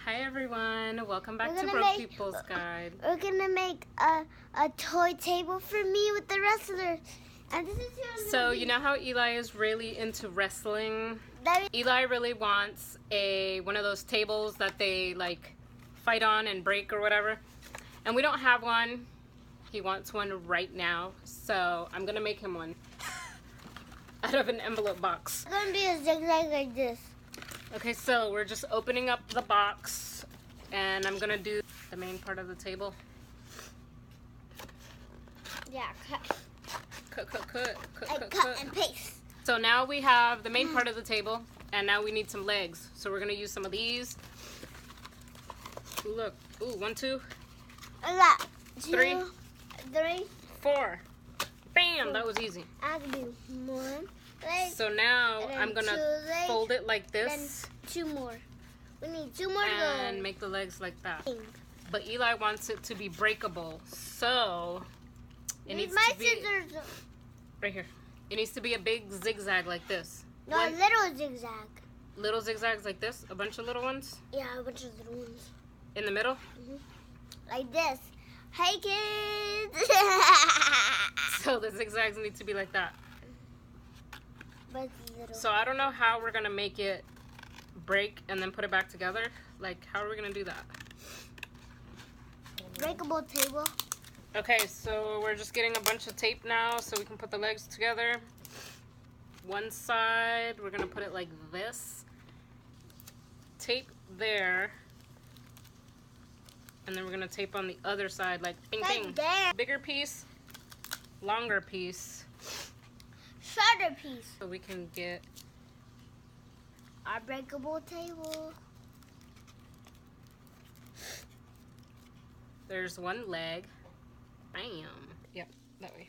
Hi everyone, welcome back to Broke People's Guide. We're gonna make a toy table for me with the wrestler. And this is So you know how Eli is really into wrestling? Eli really wants one of those tables that they like fight on and break or whatever. And we don't have one. He wants one right now. So I'm gonna make him one out of an envelope box. It's gonna be a zigzag like this. Okay, so we're just opening up the box and I'm gonna do the main part of the table. Yeah, cut and paste. So now we have the main part of the table and now we need some legs. So we're gonna use some of these. Ooh, look. Ooh, 1, 2, 3, 4. Bam! That was easy. I can do one leg. So now I'm gonna fold it like this. Then 2 more. We need 2 more and make the legs like that. But Eli wants it to be breakable, so it needs to be scissors. Right here. It needs to be a big zigzag like this. No, a little zigzag. Little zigzags like this? A bunch of little ones? Yeah, a bunch of little ones. In the middle? Like this. Hey, kids! So the zigzags need to be like that. But little. So I don't know how we're going to make it break and then put it back together. Like, how are we going to do that? Breakable table. Okay, so we're just getting a bunch of tape now so we can put the legs together. One side, we're going to put it like this. Tape there. And then we're going to tape on the other side like bing, bing. There. Bigger piece, longer piece. Shorter piece. So we can get our breakable table. There's one leg. Bam. Yep, that way.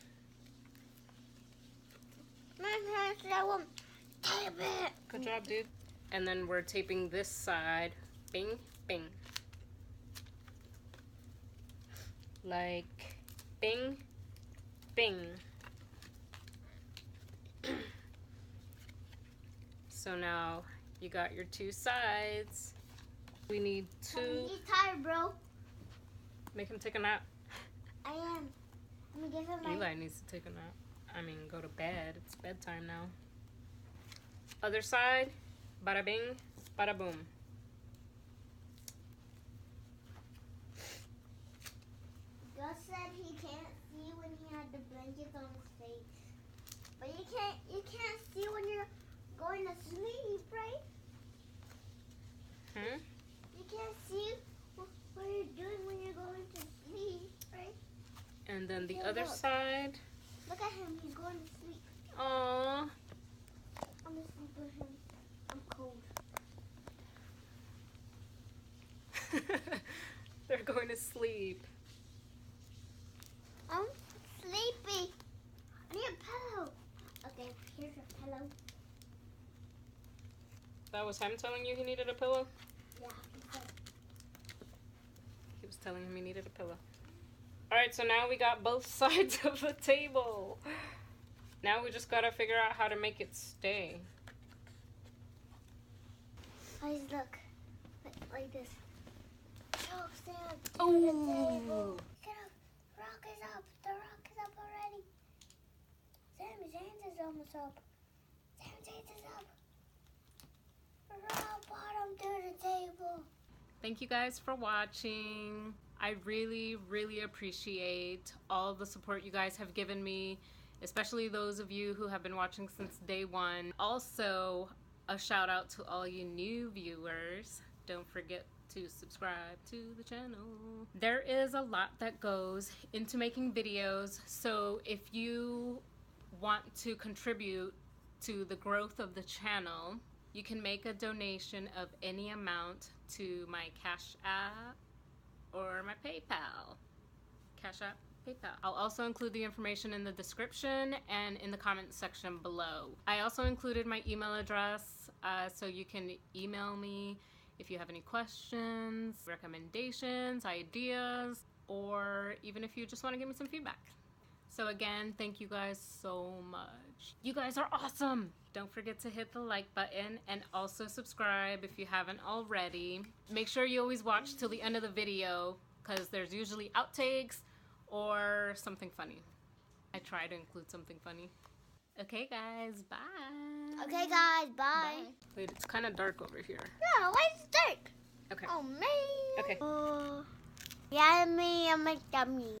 Tape it. Good job, dude. And then we're taping this side. Bing, bing. Like bing, bing. So now you got your 2 sides. We need 2. He's tired, bro. Make him take a nap. I am. Let me give him Eli needs to take a nap. I mean, go to bed. It's bedtime now. Other side. Bada bing, bada boom. Gus said he can't see when he had the blankets on his face. But you can't see when you're going to sleep, right? You can't see what you're doing when you're going to sleep, right? And then the other side. Look at him, he's going to sleep. Aww. I'm gonna sleep with him. I'm cold. They're going to sleep. I'm sleepy. I need a pillow. Okay, here's a pillow. That was him telling you he needed a pillow? Yeah, he was telling him he needed a pillow. Alright, so now we got both sides of the table. Now we just gotta figure out how to make it stay. Guys, look. Like this. Choke stand. Oh! Get up. Rock is up. The rock is up already. Sammy's hands is almost up. Sammy's hands is up. Rock bottom to the table. Thank you guys for watching. I really, really appreciate all the support you guys have given me, especially those of you who have been watching since day 1. Also, a shout out to all you new viewers. Don't forget to subscribe to the channel. There is a lot that goes into making videos, so if you want to contribute to the growth of the channel, you can make a donation of any amount to my CashApp or my PayPal. CashApp, PayPal. I'll also include the information in the description and in the comment section below. I also included my email address so you can email me if you have any questions, recommendations, ideas, or even if you just want to give me some feedback. So again, thank you guys so much. You guys are awesome! Don't forget to hit the like button and also subscribe if you haven't already. Make sure you always watch till the end of the video because there's usually outtakes or something funny. I try to include something funny. Okay, guys, bye. Okay, guys, bye. Wait, it's kind of dark over here. Yeah, why is it dark? Okay. Oh, man. Okay. Yummy, yummy, yummy.